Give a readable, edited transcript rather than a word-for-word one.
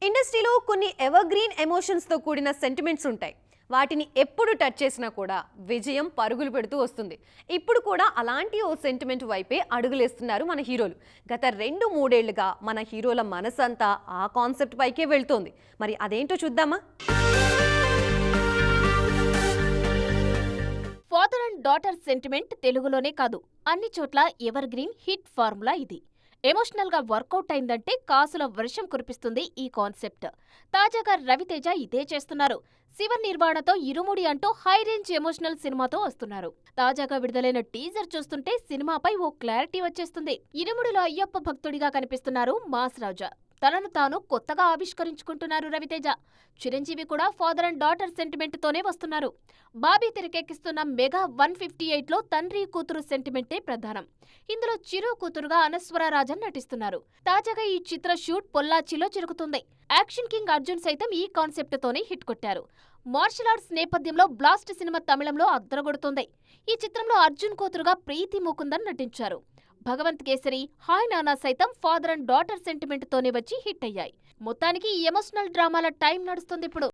ఇండస్ట్రీలో కొన్ని ఎవర్‌గ్రీన్ ఎమోషన్స్‌తో కూడిన సెంటిమెంట్స్ ఉంటాయి. వాటిని ఎప్పుడు టచ్ చేసినా కూడా విజయం పరుగులు పెడుతూ వస్తుంది. ఇప్పుడు కూడా అలాంటి ఓ సెంటిమెంట్ వైపే అడుగులేస్తున్నారు మన హీరోలు. గత 2-3 ఏళ్లుగా మన హీరోల మనసంతా ఆ కాన్సెప్ట్ పైకే వెళ్తోంది. మరి అదేంటో చూద్దామా? ఫాదర్ అండ్ డాటర్ సెంటిమెంట్ తెలుగులోనే కాదు, అన్ని చోట్ల ఎవర్ గ్రీన్ హిట్ ఫార్ములా ఇది. ఎమోషనల్ గా వర్కౌట్ అయిందంటే కాసుల వర్షం కురిపిస్తుంది ఈ కాన్సెప్ట్. తాజాగా రవితేజ ఇదే చేస్తున్నారు. శివ నిర్వాణతో ఇరుముడి అంటూ హై రేంజ్ ఎమోషనల్ సినిమాతో వస్తున్నారు. తాజాగా విడుదలైన టీజర్ చూస్తుంటే సినిమాపై ఓ క్లారిటీ వచ్చేస్తుంది. ఇరుముడిలో అయ్యప్ప భక్తుడిగా కనిపిస్తున్నారు మాస్ రాజా. తనను తాను కొత్తగా ఆవిష్కరించుకుంటున్నారు రవితేజ. చిరంజీవి కూడా ఫాదర్ అండ్ డాటర్ సెంటిమెంట్ తోనే వస్తున్నారు. బాబీ తెరకెక్కిస్తున్న మెగా 158లో తండ్రి కూతురు సెంటిమెంటే ప్రధానం. ఇందులో చిరు కూతురుగా అనస్వర రాజన్ నటిస్తున్నారు. తాజాగా ఈ చిత్ర షూట్ పొల్లాచిలో జరుగుతుంది. యాక్షన్ కింగ్ అర్జున్ సైతం ఈ కాన్సెప్ట్ తోనే హిట్ కొట్టారు. మార్షల్ ఆర్ట్స్ నేపథ్యంలో బ్లాస్ట్ సినిమా తమిళంలో అద్దరగొడుతోంది. ఈ చిత్రంలో అర్జున్ కూతురుగా ప్రీతి ముకుందన్ నటించారు. భగవంత్ కేసరి, హాయ్ నానా సైతం ఫాదర్ అండ్ డాటర్ సెంటిమెంట్ తోనే వచ్చి హిట్ అయ్యాయి. మొత్తానికి ఈ ఎమోషనల్ డ్రామాల టైం నడుస్తుంది ఇప్పుడు.